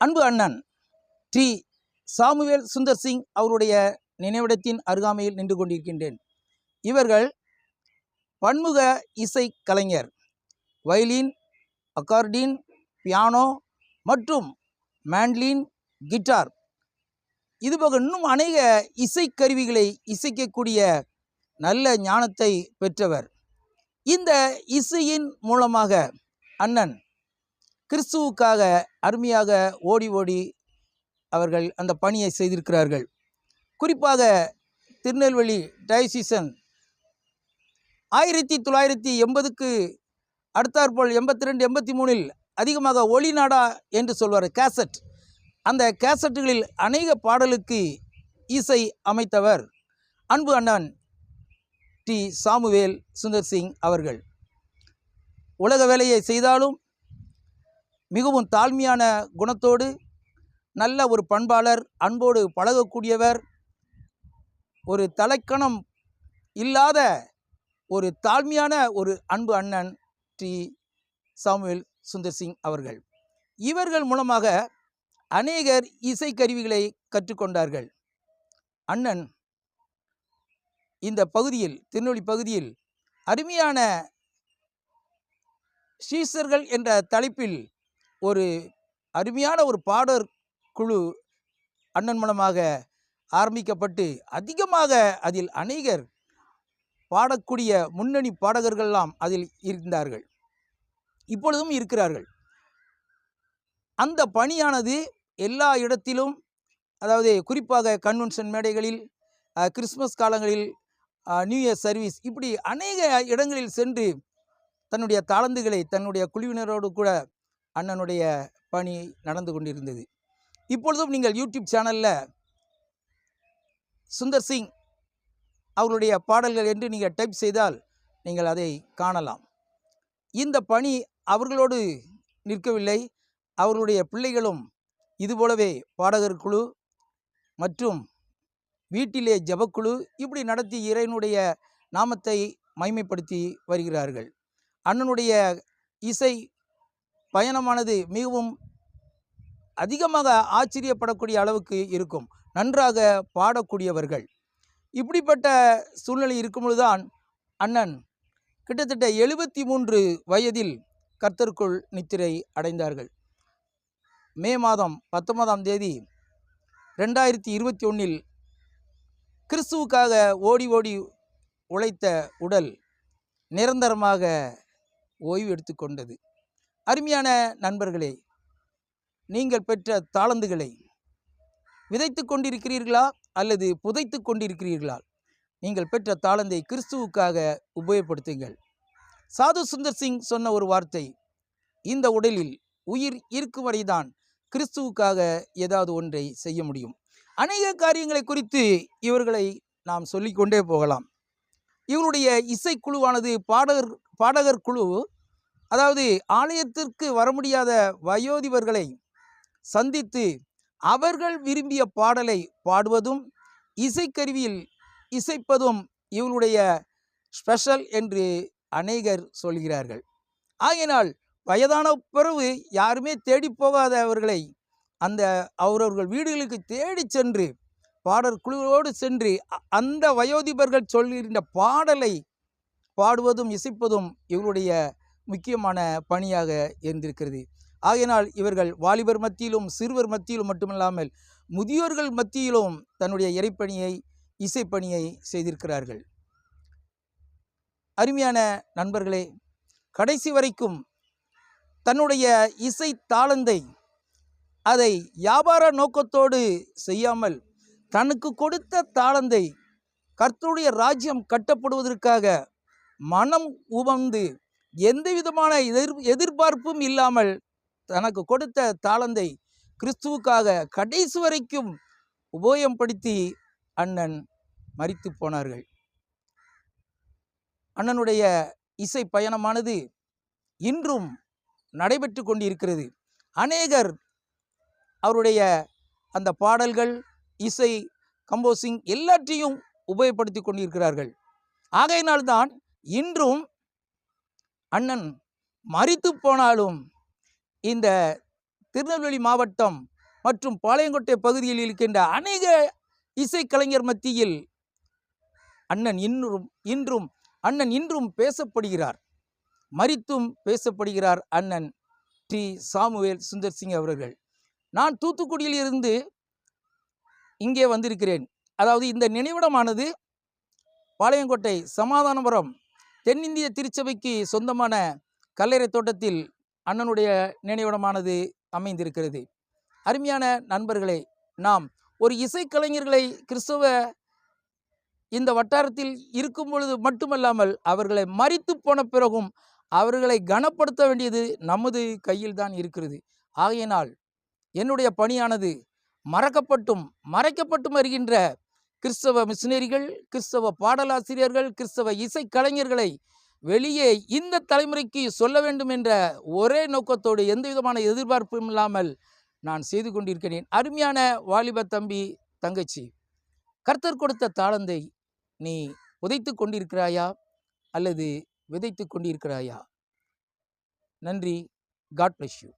அன்பு அண்ணன் D Samuel Sundar Singh அவருடைய நினைவிடத்தின் அருகாமையில் நின்று கொண்டிருக்கின்றேன். இவர்கள் பன்முக இசை கலைஞர். வயலின், அக்கார்டின், பியானோ மற்றும் மேண்ட்லின், கிட்டார், இதுபோக இன்னும் அநேக இசைக்கருவிகளை இசைக்கக்கூடிய நல்ல ஞானத்தை பெற்றவர். இந்த இசையின் மூலமாக அண்ணன் கிறிஸ்துவுக்காக அருமையாக ஓடி ஓடி அவர்கள் அந்த பணியை செய்திருக்கிறார்கள். குறிப்பாக திருநெல்வேலி டயசிசன் 1980க்கு அடுத்தாற்போல் 82, 83 அதிகமாக ஒளி நாடா என்று சொல்வார் கேசட். அந்த கேசட்டுகளில் அநேக பாடலுக்கு இசை அமைத்தவர் அன்பு அண்ணன் டி சாமுவேல் சுந்தர் சிங் அவர்கள். உலக வேலையை செய்தாலும் மிகவும் தாழ்மையான குணத்தோடு நல்ல ஒரு பண்பாளர், அன்போடு பழகக்கூடியவர், ஒரு தலைக்கணம் இல்லாத ஒரு தாழ்மையான ஒரு அன்பு அண்ணன் டி சாமுவேல் சுந்தர் சிங் அவர்கள். இவர்கள் மூலமாக அநேகர் இசைக்கருவிகளை கற்றுக்கொண்டார்கள். அண்ணன் இந்த பகுதியில், திருநெல்வேலி பகுதியில் அருமையான சீசர்கள் என்ற தலைப்பில் ஒரு அருமையான ஒரு பாடற் குழு அண்ணன் மூலமாக ஆரம்பிக்கப்பட்டு அதிகமாக அதில் அநேகர் பாடக்கூடிய முன்னணி பாடகர்கள்லாம் அதில் இருந்தார்கள், இப்பொழுதும் இருக்கிறார்கள். அந்த பணியானது எல்லா இடத்திலும், அதாவது குறிப்பாக கன்வென்ஷன் மேடைகளில், கிறிஸ்மஸ் காலங்களில், நியூ இயர் சர்வீஸ், இப்படி அநேக இடங்களில் சென்று தன்னுடைய தாளந்துகளை தன்னுடைய குழுவினரோடு கூட அண்ணனுடைய பணி நடந்து கொண்டிருந்தது. இப்பொழுதும் நீங்கள் யூடியூப் சேனலில் சுந்தர் சிங் அவருடைய பாடல்கள் என்று நீங்கள் டைப் செய்தால் நீங்கள் அதை காணலாம். இந்த பணி அவர்களோடு நிற்கவில்லை. அவர்களுடைய பிள்ளைகளும் இதுபோலவே பாடகர் குழு மற்றும் வீட்டிலே ஜபக்குழு இப்படி நடத்தி இறைவனுடைய நாமத்தை மைமைப்படுத்தி வருகிறார்கள். அண்ணனுடைய இசை பயணமானது மிகவும் அதிகமாக ஆச்சரியப்படக்கூடிய அளவுக்கு இருக்கும். நன்றாக பாடக்கூடியவர்கள். இப்படிப்பட்ட சூழ்நிலை இருக்கும்பொழுதுதான் அண்ணன் கிட்டத்தட்ட 73 வயதில் கர்த்தருக்குள் நித்திரை அடைந்தார்கள். மே மாதம் 19ஆம் தேதி 2021 கிறிஸ்துவுக்காக ஓடி ஓடி உழைத்த உடல் நிரந்தரமாக ஓய்வு எடுத்துக்கொண்டது. அருமையான நண்பர்களே, நீங்கள் பெற்ற தாளந்துகளை விதைத்து கொண்டிருக்கிறீர்களா அல்லது புதைத்து கொண்டிருக்கிறீர்களா? நீங்கள் பெற்ற தாளந்தை கிறிஸ்துவுக்காக உபயோகப்படுத்துங்கள். சாது சுந்தர் சிங் சொன்ன ஒரு வார்த்தை, இந்த உடலில் உயிர் இருக்கும் வரைதான் கிறிஸ்துவுக்காக ஏதாவது ஒன்றை செய்ய முடியும். அநேக காரியங்களை குறித்து இவர்களை நாம் சொல்லிக்கொண்டே போகலாம். இவருடைய இசைக்குழுவானது பாடகர் குழு, அதாவது ஆலயத்திற்கு வர முடியாத வயோதிபர்களை சந்தித்து அவர்கள் விரும்பிய பாடலை பாடுவதும் இசைக்கருவியில் இசைப்பதும் இவருடைய ஸ்பெஷல் என்று அநேகர் சொல்கிறார்கள். ஆகையினால் வயதான பிறகு யாருமே தேடி போகாதவர்களை அவரவர்கள் வீடுகளுக்கு தேடி சென்று பாடற் குழுவோடு சென்று அந்த வயோதிபர்கள் சொல்கின்ற பாடலை பாடுவதும் இசைப்பதும் இவருடைய முக்கியமான பணியாக இருந்திருக்கிறது. ஆகையினால் இவர்கள் வாலிபர் மத்தியிலும் சிறுவர் மத்தியிலும் மட்டுமல்லாமல் முதியோர்கள் மத்தியிலும் தன்னுடைய இறைப்பணியை, இசைப்பணியை செய்திருக்கிறார்கள். அருமையான நண்பர்களே, கடைசி வரைக்கும் தன்னுடைய இசை தாளந்தை அதை வியாபார நோக்கத்தோடு செய்யாமல் தனக்கு கொடுத்த தாளந்தை கர்த்தருடைய ராஜ்யம் கட்டப்படுவதற்காக மனம் உவந்து எந்த விதமான எதிர்பார்ப்பும் இல்லாமல் தனக்கு கொடுத்த தாளந்தை கிறிஸ்துவுக்காக கடைசி வரைக்கும் உபயோகப்படுத்தி அண்ணன் மரித்து போனார்கள். அண்ணனுடைய இசை பயணமானது இன்றும் நடைபெற்று கொண்டிருக்கிறது. அநேகர் அவருடைய அந்த பாடல்கள், இசை, கம்போசிங் எல்லாற்றையும் உபயோகப்படுத்தி கொண்டிருக்கிறார்கள். ஆகையினால்தான் இன்றும் அண்ணன் மரித்து போனாலும் இந்த திருநெல்வேலி மாவட்டம் மற்றும் பாளையங்கோட்டை பகுதியில் இருக்கின்ற அநேக இசைக்கலைஞர் மத்தியில் அண்ணன் இன்றும் பேசப்படுகிறார், மரித்தும் பேசப்படுகிறார் அண்ணன் டி. சாமுவேல் சுந்தர் சிங் அவர்கள். நான் தூத்துக்குடியில் இருந்து இங்கே வந்திருக்கிறேன். அதாவது இந்த நினைவிடமானது பாளையங்கோட்டை சமாதானபுரம் தென்னிந்திய திருச்சபைக்கு சொந்தமான கல்லறை தோட்டத்தில் அண்ணனுடைய நினைவிடமானது அமைந்திருக்கிறது. அருமையான நண்பர்களே, நாம் ஒரு இசைக்கலைஞர்களை கிறிஸ்தவ இந்த வட்டாரத்தில் இருக்கும் பொழுது மட்டுமல்லாமல் அவர்களை மரித்து போன பிறகும் அவர்களை கனப்படுத்த வேண்டியது நமது கையில் தான் இருக்கிறது. ஆகையினால் என்னுடைய பணியானது மறைக்கப்பட்டும் வருகின்ற கிறிஸ்தவ மிஷினரிகள், கிறிஸ்தவ பாடலாசிரியர்கள், கிறிஸ்தவ இசைக்கலைஞர்களை வெளியே இந்த தலைமுறைக்கு சொல்ல வேண்டும் என்ற ஒரே நோக்கத்தோடு எந்த விதமான எதிர்பார்ப்பும் இல்லாமல் நான் செய்து கொண்டிருக்கிறேன். அருமையான வாலிப தம்பி, தங்கச்சி, கர்த்தர் கொடுத்த தாளந்தை நீ புதைத்து கொண்டிருக்கிறாயா அல்லது விதைத்து கொண்டிருக்கிறாயா? நன்றி. God bless you.